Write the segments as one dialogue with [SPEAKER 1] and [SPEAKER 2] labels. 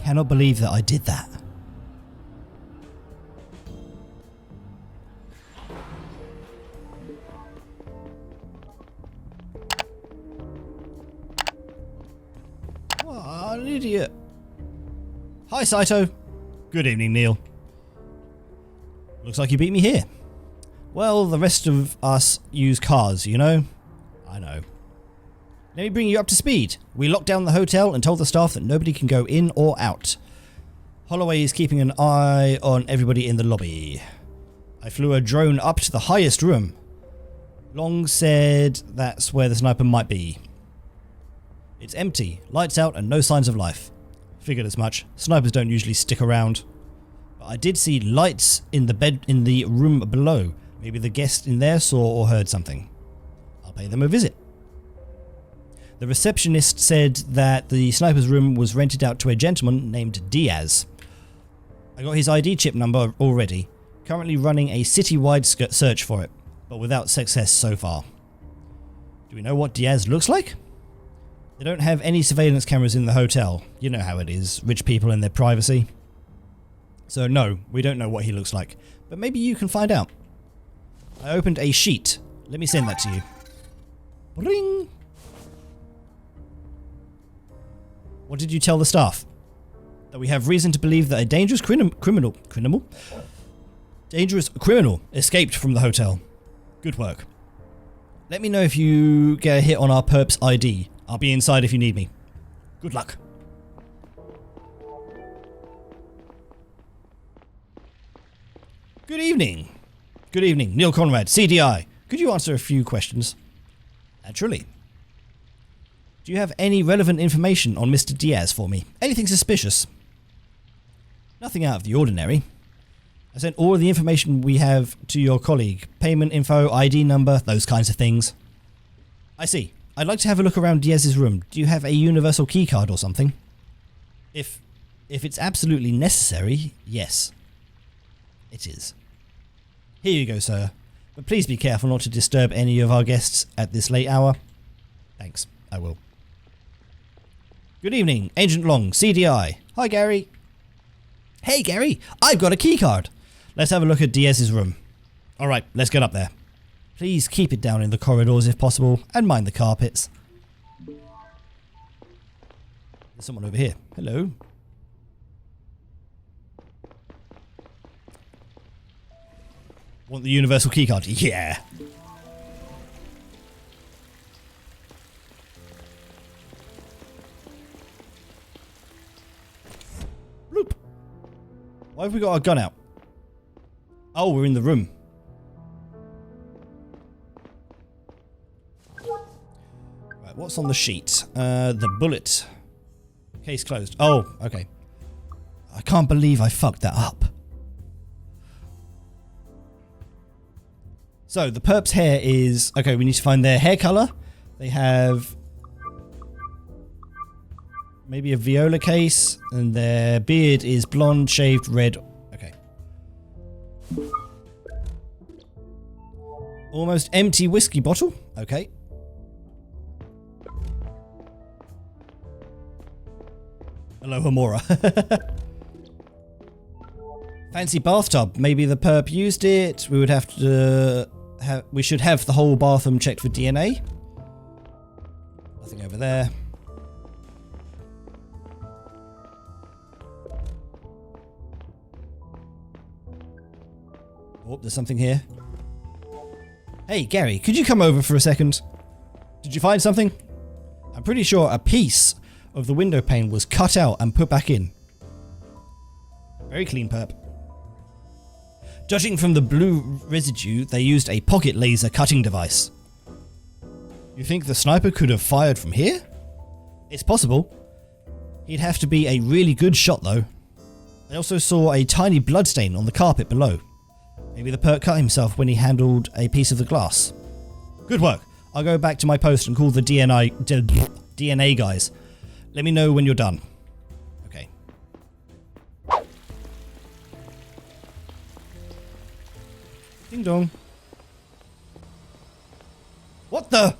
[SPEAKER 1] cannot believe that I did that. What an idiot. Hi, Saito. Good evening, Neil. Looks like you beat me here. Well, the rest of us use cars, you know? I know. Let me bring you up to speed. We locked down the hotel and told the staff that nobody can go in or out. Holloway is keeping an eye on everybody in the lobby. I flew a drone up to the highest room. Long said that's where the sniper might be. It's empty, lights out and no signs of life. Figured as much. Snipers don't usually stick around. But I did see lights in the room below. Maybe the guest in there saw or heard something. I'll pay them a visit. The receptionist said that the sniper's room was rented out to a gentleman named Diaz. I got his ID chip number already. Currently running a citywide search for it, but without success so far. Do we know what Diaz looks like? They don't have any surveillance cameras in the hotel. You know how it is, rich people and their privacy. So no, we don't know what he looks like, but maybe you can find out. I opened a sheet. Let me send that to you. Ring. What did you tell the staff? That we have reason to believe that a dangerous criminal escaped from the hotel. Good work. Let me know if you get a hit on our perp's ID. I'll be inside if you need me. Good luck. Good evening. Good evening, Neil Conrad, CDI. Could you answer a few questions? Naturally. Do you have any relevant information on Mr. Diaz for me? Anything suspicious? Nothing out of the ordinary. I sent all of the information we have to your colleague. Payment info, ID number, those kinds of things. I see. I'd like to have a look around Diaz's room. Do you have a universal keycard or something? If it's absolutely necessary, yes. It is. Here you go, sir. But please be careful not to disturb any of our guests at this late hour. Thanks. I will. Good evening, Agent Long, CDI. Hi, Gary. Hey, Gary. I've got a keycard. Let's have a look at Diaz's room. Alright, let's get up there. Please keep it down in the corridors if possible, and mind the carpets. There's someone over here. Hello. Want the universal keycard? Yeah. Bloop. Why have we got our gun out? Oh, we're in the room. Right, what's on the sheet? The bullet. Case closed. Oh, okay. I can't believe I fucked that up. So, the perp's hair is... Okay, we need to find their hair colour. They have... maybe a viola case. And their beard is blonde, shaved, red. Okay. Almost empty whiskey bottle. Okay. Hello, Hamura. Fancy bathtub. Maybe the perp used it. We would have to... we should have the whole bathroom checked for DNA. Nothing over there. Oh, there's something here. Hey, Gary, could you come over for a second? Did you find something? I'm pretty sure a piece of the window pane was cut out and put back in. Very clean, perp. Judging from the blue residue, they used a pocket laser cutting device. You think the sniper could have fired from here? It's possible. He'd have to be a really good shot, though. I also saw a tiny bloodstain on the carpet below. Maybe the perp cut himself when he handled a piece of the glass. Good work. I'll go back to my post and call the DNA guys. Let me know when you're done. Okay. Ding dong. What the?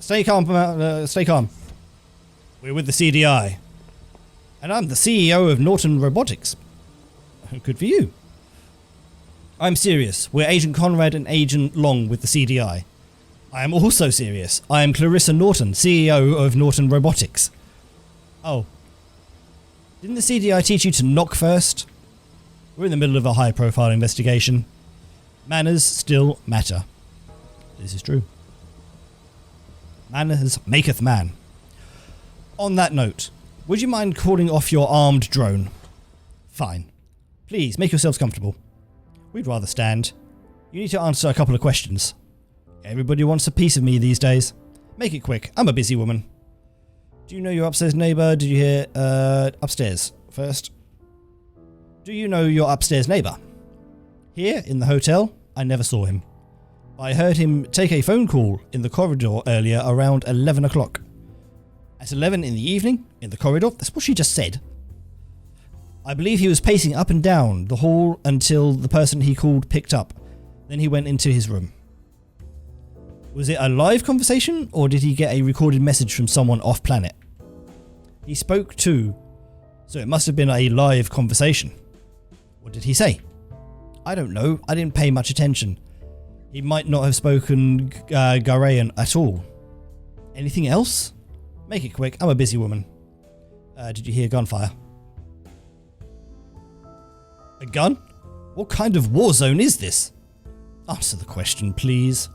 [SPEAKER 1] Stay calm. Stay calm. We're with the CDI. And I'm the CEO of Norton Robotics. Good for you. I'm serious. We're Agent Conrad and Agent Long with the CDI. I am also serious. I am Clarissa Norton, CEO of Norton Robotics. Oh. Didn't the CDI teach you to knock first? We're in the middle of a high-profile investigation. Manners still matter. This is true. Manners maketh man. On that note, would you mind calling off your armed drone? Fine. Please, make yourselves comfortable. We'd rather stand. You need to answer a couple of questions. Everybody wants a piece of me these days. Make it quick. I'm a busy woman. Do you know your upstairs neighbour? Did you hear, upstairs first? Do you know your upstairs neighbour? Here, in the hotel, I never saw him. I heard him take a phone call in the corridor earlier around 11 o'clock. At 11 in the evening, in the corridor, that's what she just said. I believe he was pacing up and down the hall until the person he called picked up. Then he went into his room. Was it a live conversation, or did he get a recorded message from someone off-planet? He spoke too, so it must have been a live conversation. What did he say? I don't know. I didn't pay much attention. He might not have spoken Garayan at all. Anything else? Make it quick. I'm a busy woman. Did you hear gunfire? A gun? What kind of war zone is this? Answer the question, please.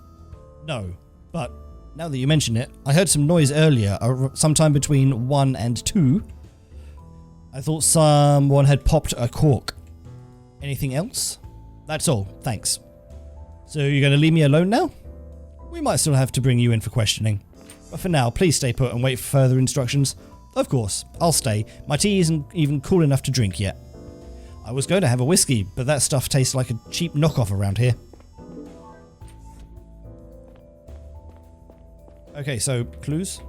[SPEAKER 1] No, but now that you mention it, I heard some noise earlier, sometime between 1 and 2. I thought someone had popped a cork. Anything else? That's all, thanks. So you're going to leave me alone now? We might still have to bring you in for questioning. But for now, please stay put and wait for further instructions. Of course, I'll stay. My tea isn't even cool enough to drink yet. I was going to have a whiskey, but that stuff tastes like a cheap knockoff around here. Okay, so, clues?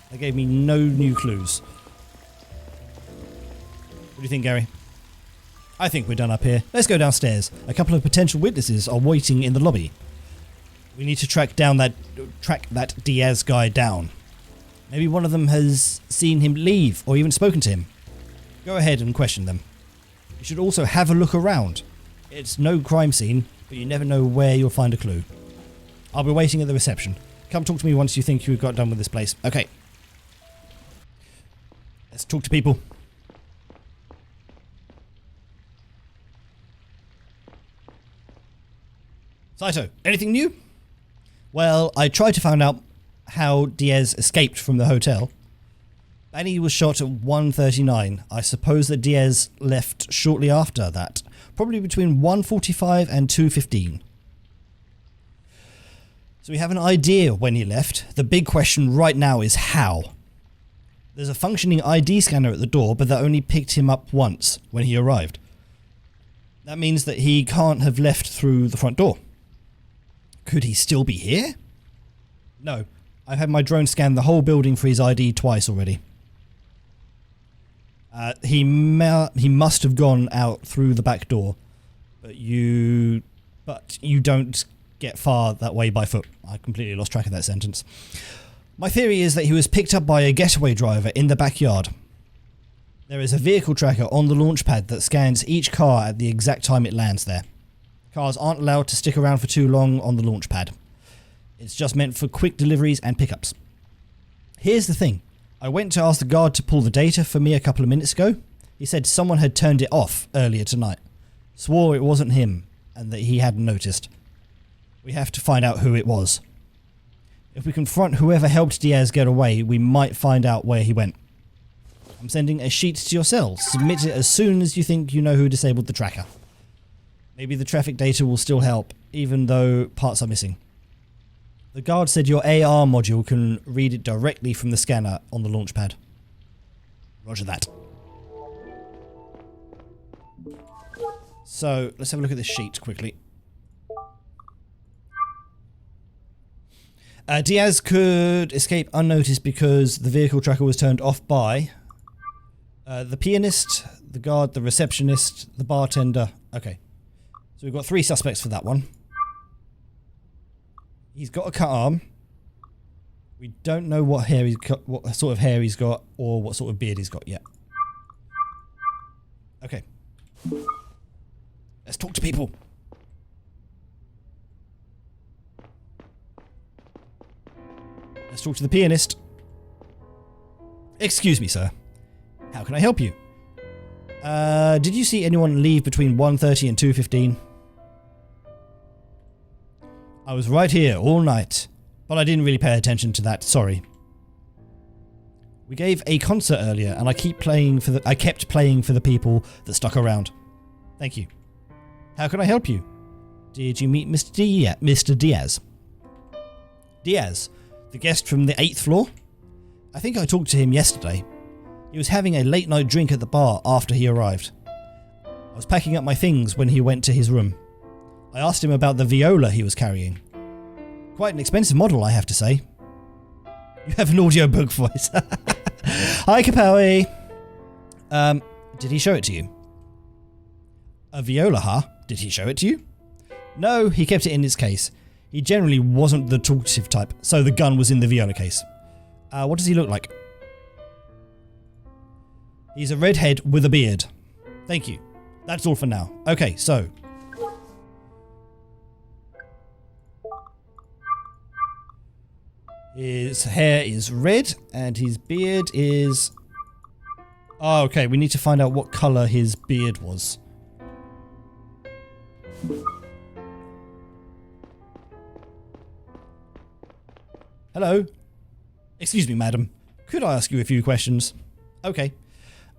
[SPEAKER 1] They gave me no new clues. What do you think, Gary? I think we're done up here. Let's go downstairs. A couple of potential witnesses are waiting in the lobby. We need to track that Diaz guy down. Maybe one of them has seen him leave or even spoken to him. Go ahead and question them. You should also have a look around. It's no crime scene, but you never know where you'll find a clue. I'll be waiting at the reception. Come talk to me once you think you've got done with this place. Okay. Let's talk to people. Saito, anything new? Well, I tried to find out how Diaz escaped from the hotel. Annie was shot at 1:39. I suppose that Diaz left shortly after that. Probably between 1:45 and 2:15. So we have an idea when he left. The big question right now is how. There's a functioning ID scanner at the door, but that only picked him up once when he arrived. That means that he can't have left through the front door. Could he still be here? No. I've had my drone scan the whole building for his ID twice already. He must have gone out through the back door, but you don't get far that way by foot. I completely lost track of that sentence. My theory is that he was picked up by a getaway driver in the backyard. There is a vehicle tracker on the launch pad that scans each car at the exact time it lands there. Cars aren't allowed to stick around for too long on the launch pad. It's just meant for quick deliveries and pickups. Here's the thing. I went to ask the guard to pull the data for me a couple of minutes ago. He said someone had turned it off earlier tonight. Swore it wasn't him and that he hadn't noticed. We have to find out who it was. If we confront whoever helped Diaz get away, we might find out where he went. I'm sending a sheet to yourselves. Submit it as soon as you think you know who disabled the tracker. Maybe the traffic data will still help, even though parts are missing. The guard said your AR module can read it directly from the scanner on the launch pad. Roger that. So, let's have a look at this sheet quickly. Diaz could escape unnoticed because the vehicle tracker was turned off by the pianist, the guard, the receptionist, the bartender. Okay. So we've got 3 suspects for that one. He's got a cut arm. We don't know what hair he's got, what sort of hair he's got, or what sort of beard he's got yet. Okay. Let's talk to people. Let's talk to the pianist. Excuse me, sir. How can I help you? Did you see anyone leave between 1:30 and 2:15? I was right here all night, but I didn't really pay attention to that, sorry. We gave a concert earlier and I kept playing for the people that stuck around. Thank you. How can I help you? Did you meet Mr. Diaz? Diaz, the guest from the 8th floor? I think I talked to him yesterday. He was having a late night drink at the bar after he arrived. I was packing up my things when he went to his room. I asked him about the viola he was carrying. Quite an expensive model, I have to say. You have an audiobook voice. Hi, Kapowie. Did he show it to you? A viola, huh? Did he show it to you? No, he kept it in his case. He generally wasn't the talkative type, so the gun was in the viola case. What does he look like? He's a redhead with a beard. Thank you. That's all for now. Okay, so... his hair is red, and his beard is... oh, okay, we need to find out what colour his beard was. Hello? Excuse me, madam. Could I ask you a few questions? Okay.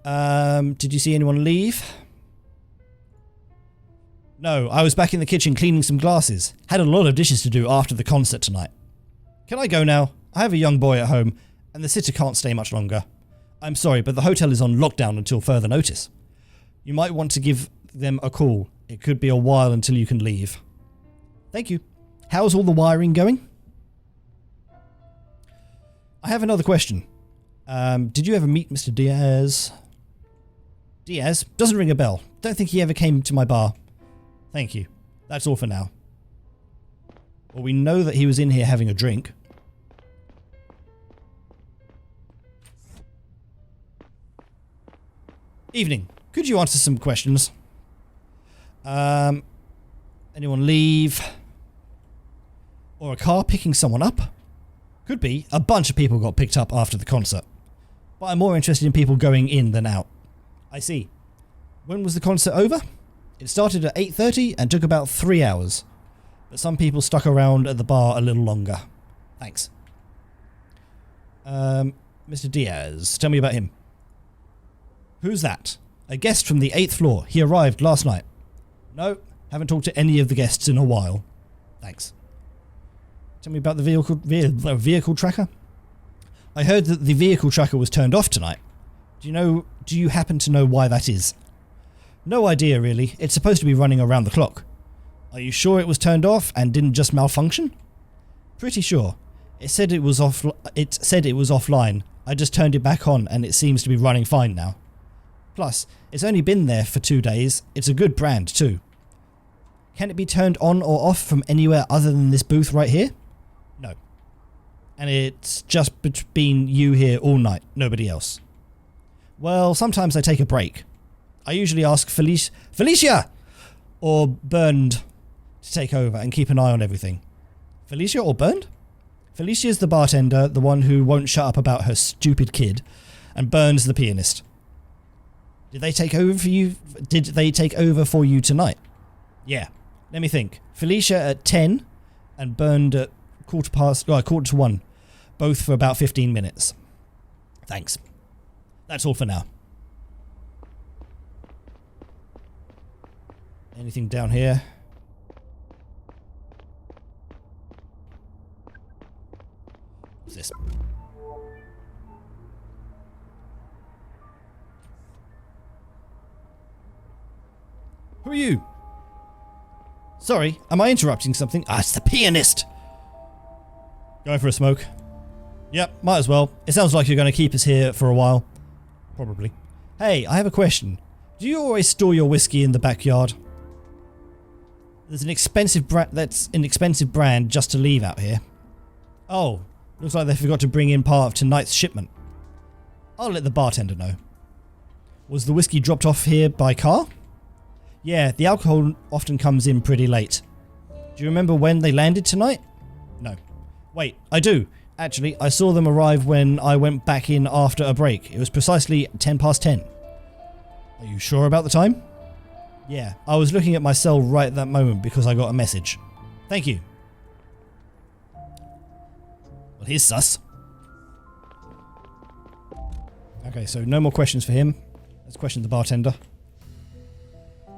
[SPEAKER 1] Did you see anyone leave? No, I was back in the kitchen cleaning some glasses. Had a lot of dishes to do after the concert tonight. Can I go now? I have a young boy at home, and the sitter can't stay much longer. I'm sorry, but the hotel is on lockdown until further notice. You might want to give them a call. It could be a while until you can leave. Thank you. How's all the wiring going? I have another question. Did you ever meet Mr. Diaz? Diaz? Doesn't ring a bell. Don't think he ever came to my bar. Thank you. That's all for now. Well, we know that he was in here having a drink. Evening. Could you answer some questions? Anyone leave? Or a car picking someone up? Could be. A bunch of people got picked up after the concert. But I'm more interested in people going in than out. I see. When was the concert over? It started at 8:30 and took about 3 hours. But some people stuck around at the bar a little longer. Thanks. Mr. Diaz, tell me about him. Who's that? A guest from the 8th floor. He arrived last night. No, haven't talked to any of the guests in a while. Thanks. Tell me about the vehicle tracker. I heard that the vehicle tracker was turned off tonight. Do you happen to know why that is? No idea really. It's supposed to be running around the clock. Are you sure it was turned off and didn't just malfunction? Pretty sure. It said it was offline. I just turned it back on and it seems to be running fine now. Plus, it's only been there for 2 days. It's a good brand too. Can it be turned on or off from anywhere other than this booth right here? No. And it's just been you here all night, nobody else. Well, sometimes I take a break. I usually ask Felicia! Or Burned to take over and keep an eye on everything. Felicia or Burned? Felicia's the bartender, the one who won't shut up about her stupid kid, and Burned's the pianist. Did they take over for you? Did they take over for you tonight? Yeah. Let me think. Felicia at 10 and Burned at quarter to 1. Both for about 15 minutes. Thanks. That's all for now. Anything down here? What's this? Who are you? Sorry, am I interrupting something? Ah, it's the pianist! Going for a smoke? Yep, might as well. It sounds like you're going to keep us here for a while. Probably. Hey, I have a question. Do you always store your whiskey in the backyard? There's an expensive brand just to leave out here. Oh, Looks like they forgot to bring in part of tonight's shipment. I'll let the bartender know. Was the whiskey dropped off here by car? Yeah, the alcohol often comes in pretty late. Do you remember when they landed tonight? No. Wait, I do. Actually, I saw them arrive when I went back in after a break. It was precisely 10 past 10. Are you sure about the time? Yeah, I was looking at my cell right at that moment because I got a message. Thank you. Well, here's sus. Okay, so no more questions for him. Let's question the bartender.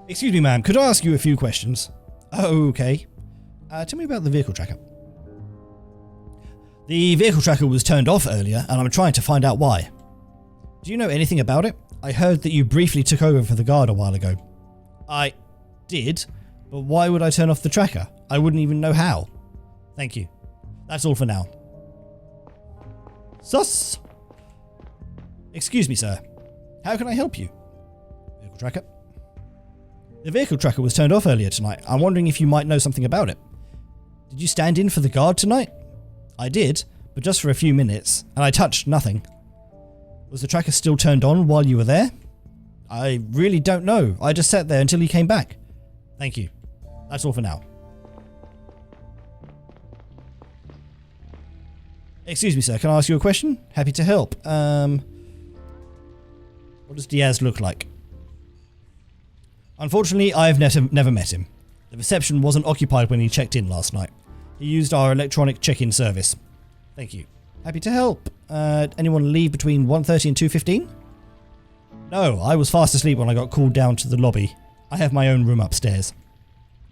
[SPEAKER 1] Excuse me, ma'am, could I ask you a few questions? Oh, okay. Tell me about the vehicle tracker. The vehicle tracker was turned off earlier, and I'm trying to find out why. Do you know anything about it? I heard that you briefly took over for the guard a while ago. I did, but why would I turn off the tracker? I wouldn't even know how. Thank you. That's all for now. Sus! Excuse me, sir. How can I help you? Vehicle tracker. The vehicle tracker was turned off earlier tonight. I'm wondering if you might know something about it. Did you stand in for the guard tonight? I did, but just for a few minutes, and I touched nothing. Was the tracker still turned on while you were there? I really don't know. I just sat there until he came back. Thank you. That's all for now. Excuse me, sir. Can I ask you a question? Happy to help. What does Diaz look like? Unfortunately, I've never met him. The reception wasn't occupied when he checked in last night. He used our electronic check-in service. Thank you. Happy to help. Anyone leave between 1:30 and 2:15? No, I was fast asleep when I got called down to the lobby. I have my own room upstairs.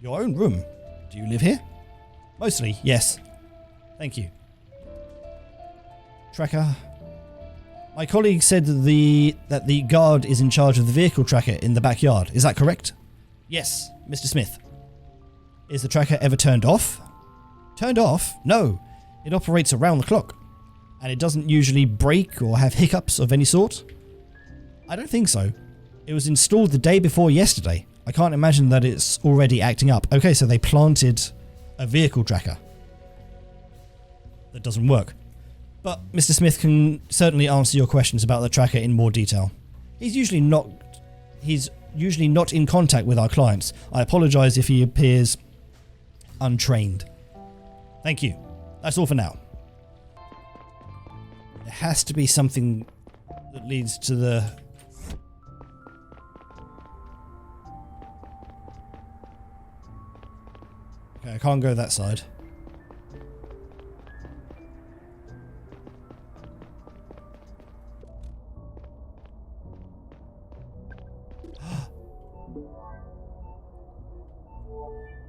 [SPEAKER 1] Your own room? Do you live here? Mostly, yes. Thank you. Tracker. My colleague said that the guard is in charge of the vehicle tracker in the backyard. Is that correct? Yes, Mr. Smith. Is the tracker ever turned off? Turned off? No. It operates around the clock. And it doesn't usually break or have hiccups of any sort? I don't think so. It was installed the day before yesterday. I can't imagine that it's already acting up. Okay, so they planted a vehicle tracker that doesn't work. But Mr. Smith can certainly answer your questions about the tracker in more detail. He's usually not in contact with our clients. I apologise if he appears untrained. Thank you. That's all for now. There has to be something that leads to the... Okay, I can't go that side.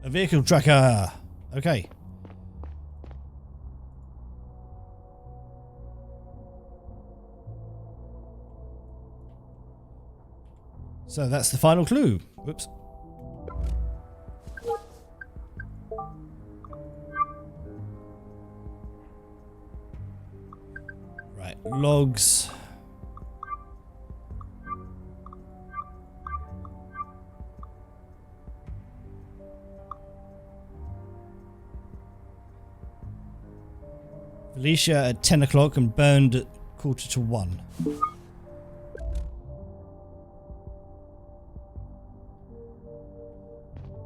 [SPEAKER 1] A vehicle tracker. Okay. So that's the final clue. Whoops. Right, logs. Felicia at 10 o'clock and burned at 1:45.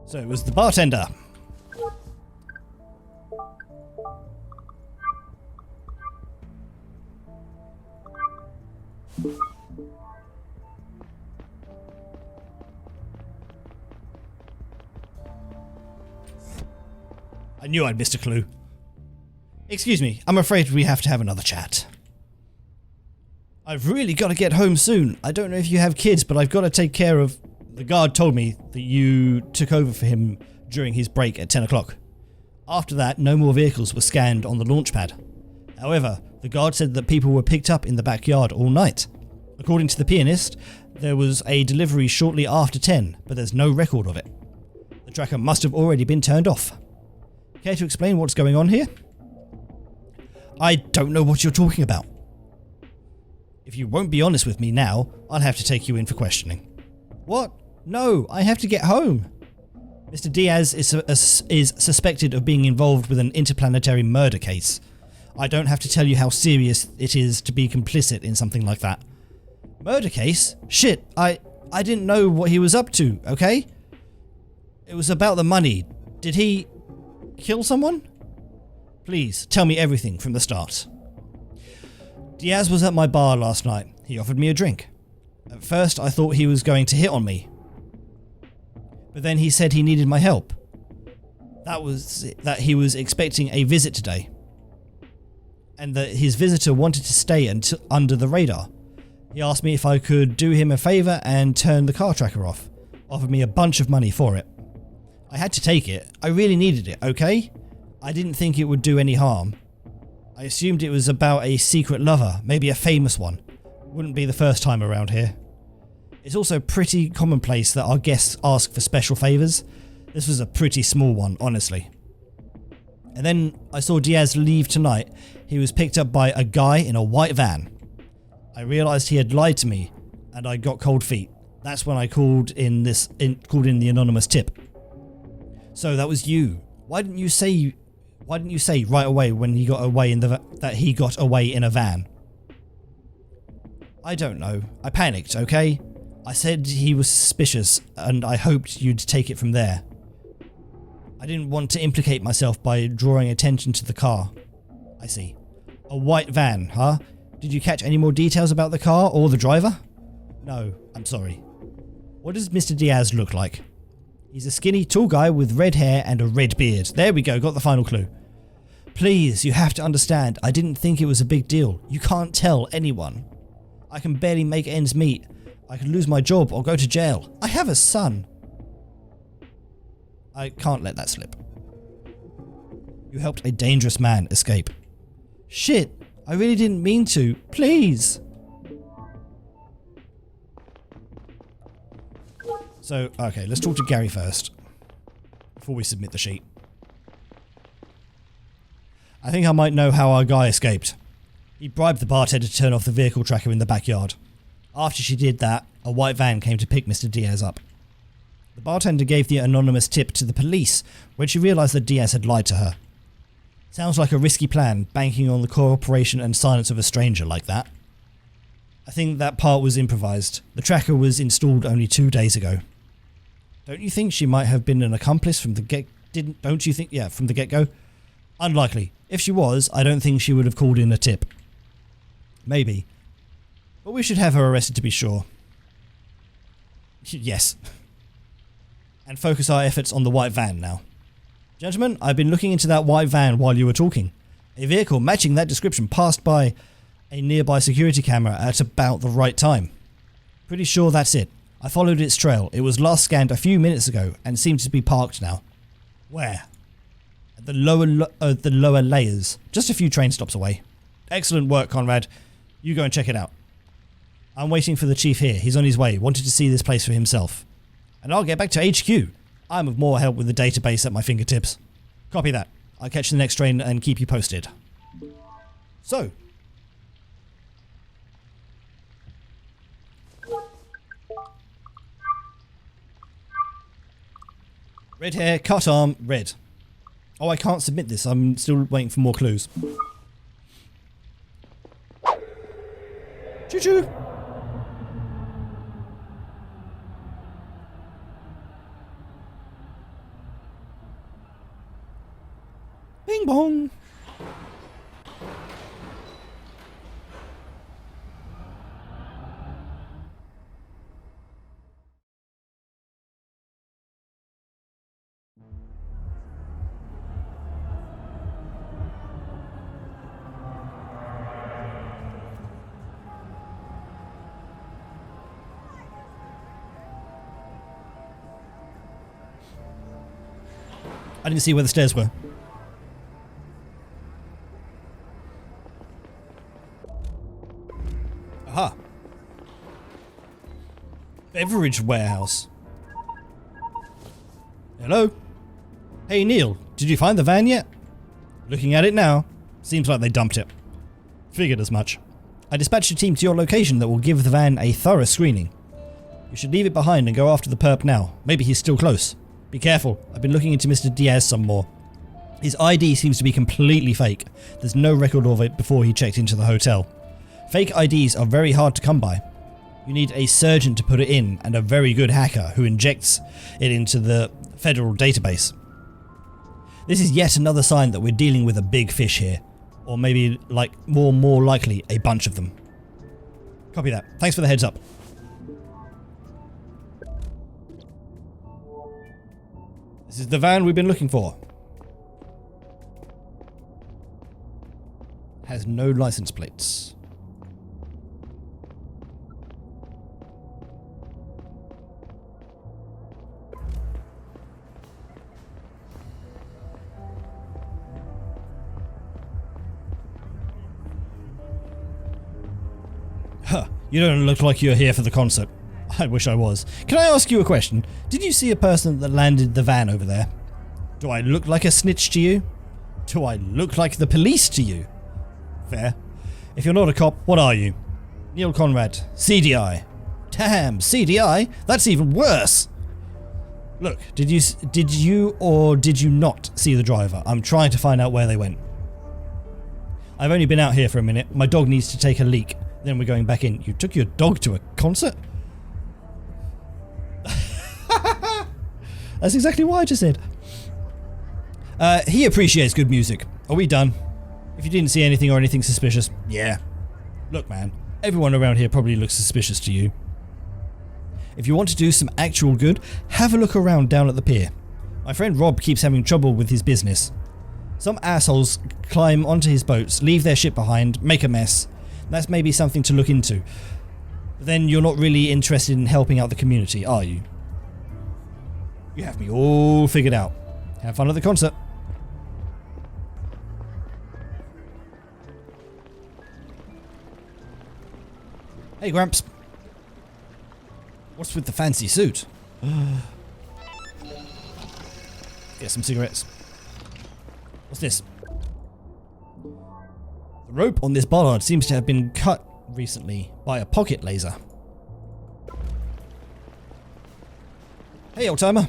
[SPEAKER 1] So it was the bartender. I knew I'd missed a clue. Excuse me, I'm afraid we have to have another chat. I've really got to get home soon. I don't know if you have kids, but I've got to take care of... The guard told me that you took over for him during his break at 10 o'clock. After that, no more vehicles were scanned on the launch pad. However, the guard said that people were picked up in the backyard all night. According to the pianist, there was a delivery shortly after 10, but there's no record of it. The tracker must have already been turned off. Care to explain what's going on here? I don't know what you're talking about. If you won't be honest with me now, I'll have to take you in for questioning. What? No, I have to get home. Mr. Diaz is suspected of being involved with an interplanetary murder case. I don't have to tell you how serious it is to be complicit in something like that. Murder case? Shit, I didn't know what he was up to, okay? It was about the money. Did he kill someone? Please, tell me everything from the start. Diaz was at my bar last night. He offered me a drink. At first, I thought he was going to hit on me. But then he said he needed my help. That he was expecting a visit today. And that his visitor wanted to stay under the radar. He asked me if I could do him a favour and turn the car tracker off. Offered me a bunch of money for it. I had to take it. I really needed it, okay? I didn't think it would do any harm. I assumed it was about a secret lover, maybe a famous one. Wouldn't be the first time around here. It's also pretty commonplace that our guests ask for special favours. This was a pretty small one, honestly. And then I saw Diaz leave tonight. He was picked up by a guy in a white van. I realised he had lied to me, and I got cold feet. That's when I called in the anonymous tip. So that was you. Why didn't you say right away when he got away that he got away in a van? I don't know. I panicked, okay? I said he was suspicious, and I hoped you'd take it from there. I didn't want to implicate myself by drawing attention to the car. I see. A white van, huh? Did you catch any more details about the car or the driver? No, I'm sorry. What does Mr. Diaz look like? He's a skinny, tall guy with red hair and a red beard. There we go, got the final clue. Please, you have to understand, I didn't think it was a big deal. You can't tell anyone. I can barely make ends meet. I could lose my job or go to jail. I have a son. I can't let that slip. You helped a dangerous man escape. Shit, I really didn't mean to. Please. So, okay, let's talk to Gary first. Before we submit the sheet. I think I might know how our guy escaped. He bribed the bartender to turn off the vehicle tracker in the backyard. After she did that, a white van came to pick Mr. Diaz up. The bartender gave the anonymous tip to the police when she realised that Diaz had lied to her. Sounds like a risky plan, banking on the cooperation and silence of a stranger like that. I think that part was improvised. The tracker was installed only 2 days ago. Don't you think she might have been an accomplice from the from the get-go? Unlikely. If she was, I don't think she would have called in a tip. Maybe. But we should have her arrested to be sure. Yes. And focus our efforts on the white van now. Gentlemen, I've been looking into that white van while you were talking. A vehicle matching that description passed by a nearby security camera at about the right time. Pretty sure that's it. I followed its trail. It was last scanned a few minutes ago and seems to be parked now. Where? At the lower layers. Just a few train stops away. Excellent work, Conrad. You go and check it out. I'm waiting for the chief here. He's on his way. Wanted to see this place for himself. And I'll get back to HQ. I'm of more help with the database at my fingertips. Copy that. I'll catch the next train and keep you posted. So. Red hair, cut arm, red. Oh, I can't submit this. I'm still waiting for more clues. Choo-choo! Bing bong! I didn't see where the stairs were. Aha. Beverage warehouse. Hello? Hey Neil, did you find the van yet? Looking at it now. Seems like they dumped it. Figured as much. I dispatched a team to your location that will give the van a thorough screening. You should leave it behind and go after the perp now. Maybe he's still close. Be careful. I've been looking into Mr. Diaz some more. His ID seems to be completely fake. There's no record of it before he checked into the hotel. Fake IDs are very hard to come by. You need a surgeon to put it in and a very good hacker who injects it into the federal database. This is yet another sign that we're dealing with a big fish here. Or maybe, like, more likely, a bunch of them. Copy that. Thanks for the heads up. This is the van we've been looking for. Has no license plates. Huh, you don't look like you're here for the concert. I wish I was. Can I ask you a question? Did you see a person that landed the van over there? Do I look like a snitch to you? Do I look like the police to you? Fair. If you're not a cop, what are you? Neil Conrad, CDI. Damn, CDI? That's even worse! Look, did you or did you not see the driver? I'm trying to find out where they went. I've only been out here for a minute. My dog needs to take a leak. Then we're going back in. You took your dog to a concert? That's exactly what I just said. He appreciates good music. Are we done? If you didn't see anything or anything suspicious, yeah. Look, man, everyone around here probably looks suspicious to you. If you want to do some actual good, have a look around down at the pier. My friend Rob keeps having trouble with his business. Some assholes climb onto his boats, leave their shit behind, make a mess. That's maybe something to look into. But then you're not really interested in helping out the community, are you? You have me all figured out. Have fun at the concert. Hey, Gramps. What's with the fancy suit? Get some cigarettes. What's this? The rope on this bollard seems to have been cut recently by a pocket laser. Hey, old timer.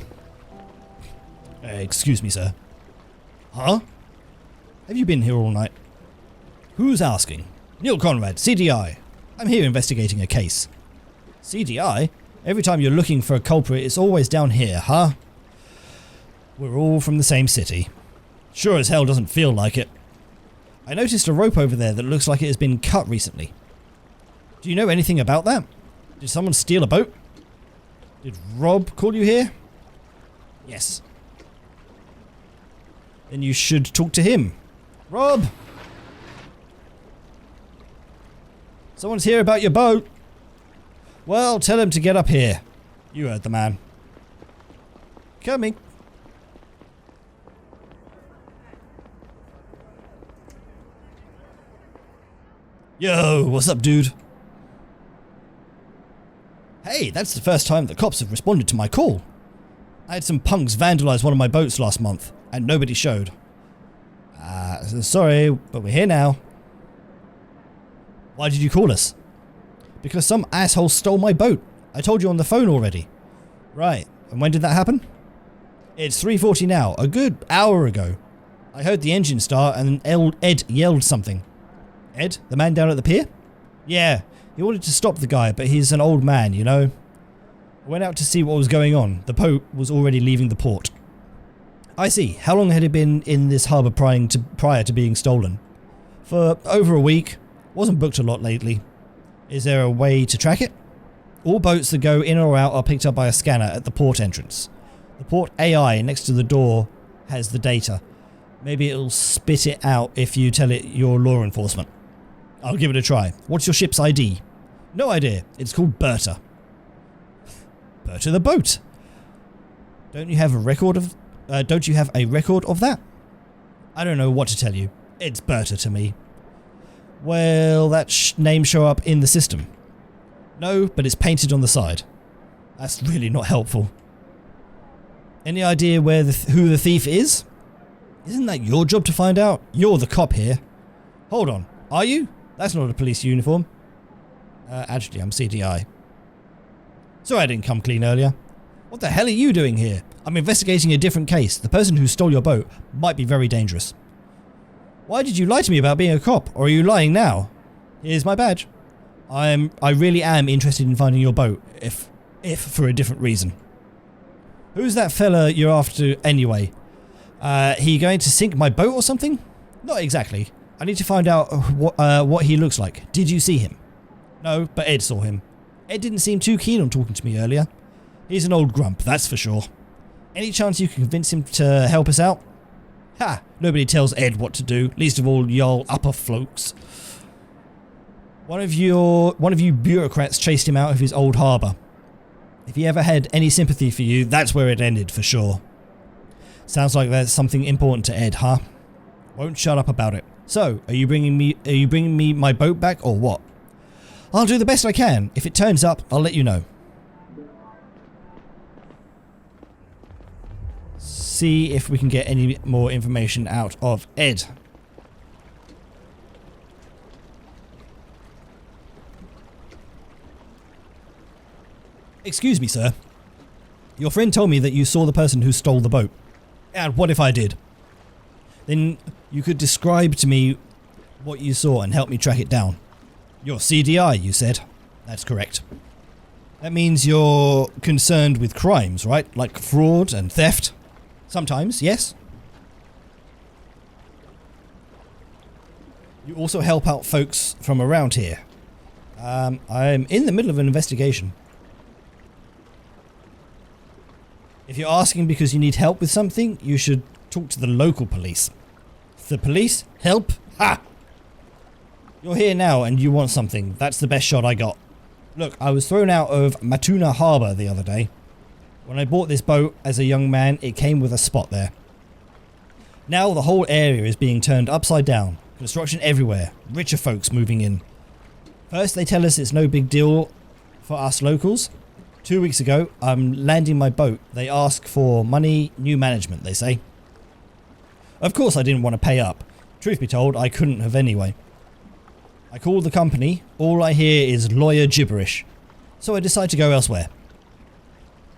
[SPEAKER 1] Excuse me, sir. Huh? Have you been here all night? Who's asking? Neil Conrad, CDI. I'm here investigating a case. CDI? Every time you're looking for a culprit, it's always down here, huh? We're all from the same city. Sure as hell doesn't feel like it. I noticed a rope over there that looks like it has been cut recently. Do you know anything about that? Did someone steal a boat? Did Rob call you here? Yes. Then you should talk to him. Rob! Someone's here about your boat. Well, tell him to get up here. You heard the man. Coming. Yo, what's up, dude? Hey, that's the first time the cops have responded to my call. I had some punks vandalize one of my boats last month, and nobody showed. Sorry, but we're here now. Why did you call us? Because some asshole stole my boat. I told you on the phone already. Right, and when did that happen? It's 3:40 now, a good hour ago. I heard the engine start and Ed yelled something. Ed? The man down at the pier? Yeah, he wanted to stop the guy, but he's an old man, you know. I went out to see what was going on. The boat was already leaving the port. I see. How long had it been in this harbour prior to being stolen? For over a week. Wasn't booked a lot lately. Is there a way to track it? All boats that go in or out are picked up by a scanner at the port entrance. The port AI next to the door has the data. Maybe it'll spit it out if you tell it you're law enforcement. I'll give it a try. What's your ship's ID? No idea. It's called Berta. Berta the boat. Don't you have a record of that? I don't know what to tell you. It's Berta to me. Well, that name show up in the system. No, but it's painted on the side. That's really not helpful. Any idea who the thief is? Isn't that your job to find out? You're the cop here. Hold on. Are you? That's not a police uniform. Actually, I'm CDI. Sorry I didn't come clean earlier. What the hell are you doing here? I'm investigating a different case. The person who stole your boat might be very dangerous. Why did you lie to me about being a cop? Or are you lying now? Here's my badge. I really am interested in finding your boat, if for a different reason. Who's that fella you're after anyway? He going to sink my boat or something? Not exactly. I need to find out what he looks like. Did you see him? No, but Ed saw him. Ed didn't seem too keen on talking to me earlier. He's an old grump, that's for sure. Any chance you can convince him to help us out? Ha! Nobody tells Ed what to do, least of all y'all upper folks. One of you bureaucrats chased him out of his old harbour. If he ever had any sympathy for you, that's where it ended for sure. Sounds like there's something important to Ed, huh? Won't shut up about it. So, are you bringing me my boat back or what? I'll do the best I can. If it turns up, I'll let you know. See if we can get any more information out of Ed. Excuse me, sir. Your friend told me that you saw the person who stole the boat. And what if I did? Then you could describe to me what you saw and help me track it down. You're CDI, you said. That's correct. That means you're concerned with crimes, right? Like fraud and theft? Sometimes, yes? You also help out folks from around here. I'm in the middle of an investigation. If you're asking because you need help with something, you should talk to the local police. The police? Help? Ha! You're here now and you want something. That's the best shot I got. Look, I was thrown out of Lacuna Harbour the other day. When I bought this boat as a young man, it came with a spot there. Now the whole area is being turned upside down. Construction everywhere. Richer folks moving in. First they tell us it's no big deal for us locals. 2 weeks ago, I'm landing my boat. They ask for money, new management, they say. Of course I didn't want to pay up. Truth be told, I couldn't have anyway. I called the company. All I hear is lawyer gibberish. So I decide to go elsewhere.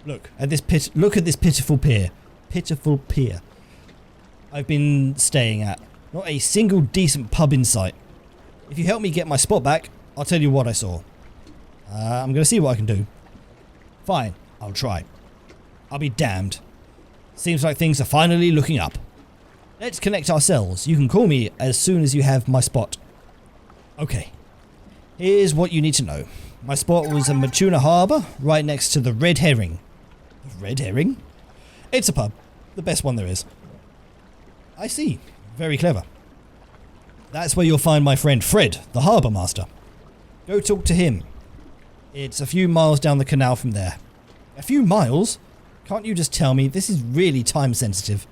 [SPEAKER 1] Look at this pitiful pier. Pitiful pier. I've been staying at. Not a single decent pub in sight. If you help me get my spot back, I'll tell you what I saw. I'm going to see what I can do. Fine, I'll try. I'll be damned. Seems like things are finally looking up. Let's connect ourselves. You can call me as soon as you have my spot. Okay. Here's what you need to know. My spot was in Lacuna Harbour, right next to the Red Herring. The Red Herring? It's a pub. The best one there is. I see. Very clever. That's where you'll find my friend Fred, the harbour master. Go talk to him. It's a few miles down the canal from there. A few miles? Can't you just tell me? This is really time sensitive.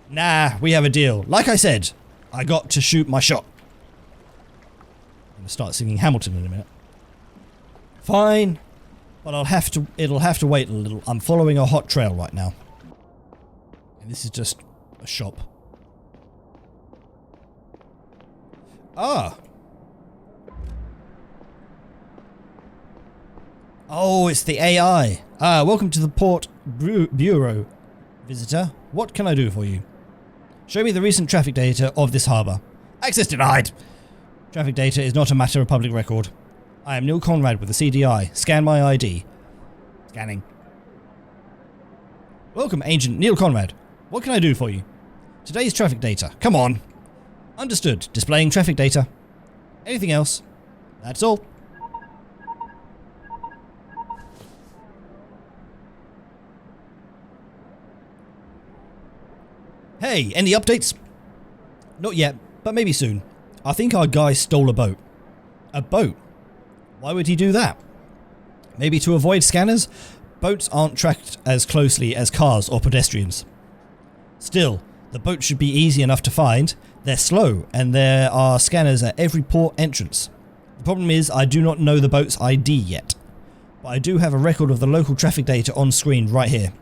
[SPEAKER 1] Nah, we have a deal. Like I said, I got to shoot my shot. I'm gonna start singing Hamilton in a minute. Fine, but it'll have to wait a little. I'm following a hot trail right now. And this is just a shop. Ah. Oh, it's the AI. Welcome to the Port Bureau, visitor. What can I do for you? Show me the recent traffic data of this harbour. Access denied. Traffic data is not a matter of public record. I am Neil Conrad with the CDI. Scan my ID. Scanning. Welcome, Agent Neil Conrad. What can I do for you? Today's traffic data. Come on. Understood. Displaying traffic data. Anything else? That's all. Hey, any updates? Not yet, but maybe soon. I think our guy stole a boat. A boat? Why would he do that? Maybe to avoid scanners? Boats aren't tracked as closely as cars or pedestrians. Still, the boat should be easy enough to find. They're slow, and there are scanners at every port entrance. The problem is, I do not know the boat's ID yet. But I do have a record of the local traffic data on screen right here.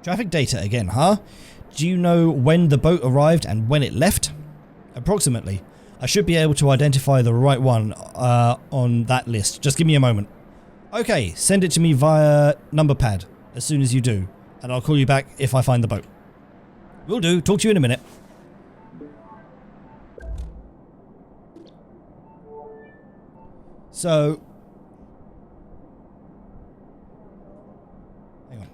[SPEAKER 1] Traffic data again, huh? Do you know when the boat arrived and when it left? Approximately. I should be able to identify the right one on that list. Just give me a moment. Okay, send it to me via number pad as soon as you do. and I'll call you back if I find the boat. Will do. Talk to you in a minute. So... hang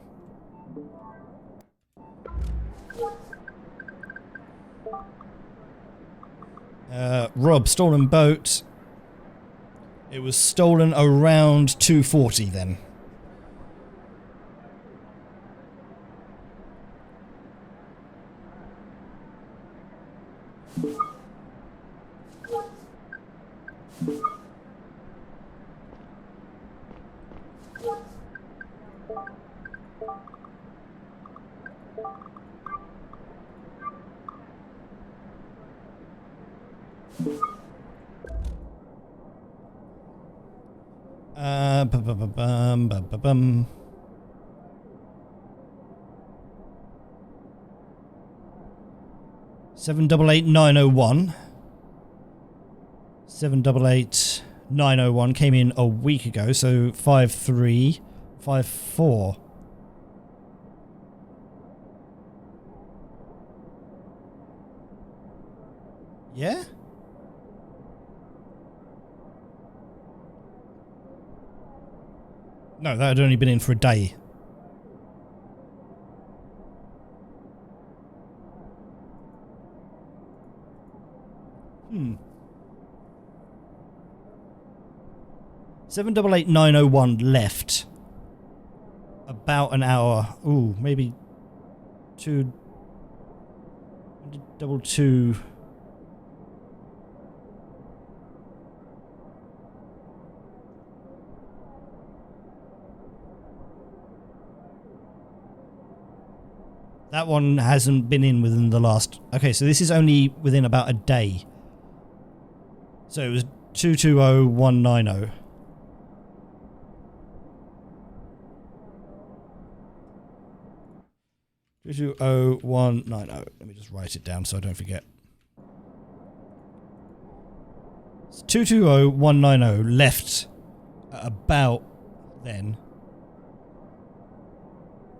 [SPEAKER 1] on. Rob, stolen boat. It was stolen around 2:40 then. Bum. 788-901. 788-901 came in a week ago, so 5354. Yeah? No, that had only been in for a day. 788-901 left. About an hour. Ooh, maybe 222. That one hasn't been in within the last... Okay, so this is only within about a day. So it was 220190. Let me just write it down so I don't forget. It's 220190 left at about then.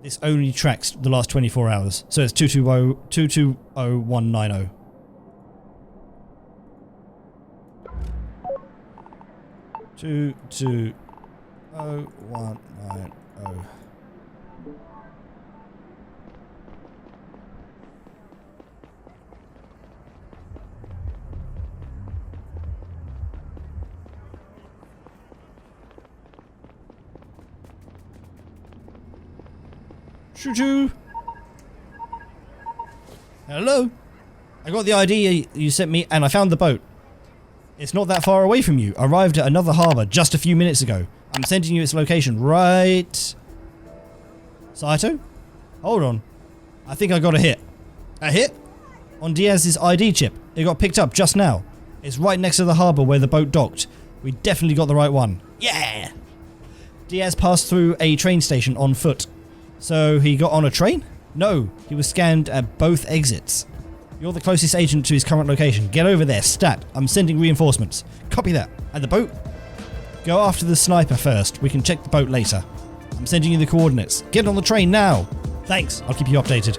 [SPEAKER 1] This only tracks the last 24 hours. So it's 220190. Two two oh 190. Choo-choo. Hello. I got the ID you sent me and I found the boat. It's not that far away from you. Arrived at another harbour just a few minutes ago. I'm sending you its location right... Saito? Hold on. I think I got a hit. A hit? On Diaz's ID chip. It got picked up just now. It's right next to the harbour where the boat docked. We definitely got the right one. Yeah! Diaz passed through a train station on foot. So he got on a train? No, he was scanned at both exits. You're the closest agent to his current location. Get over there, stat. I'm sending reinforcements. Copy that. And the boat? Go after the sniper first. We can check the boat later. I'm sending you the coordinates. Get on the train now. Thanks. I'll keep you updated.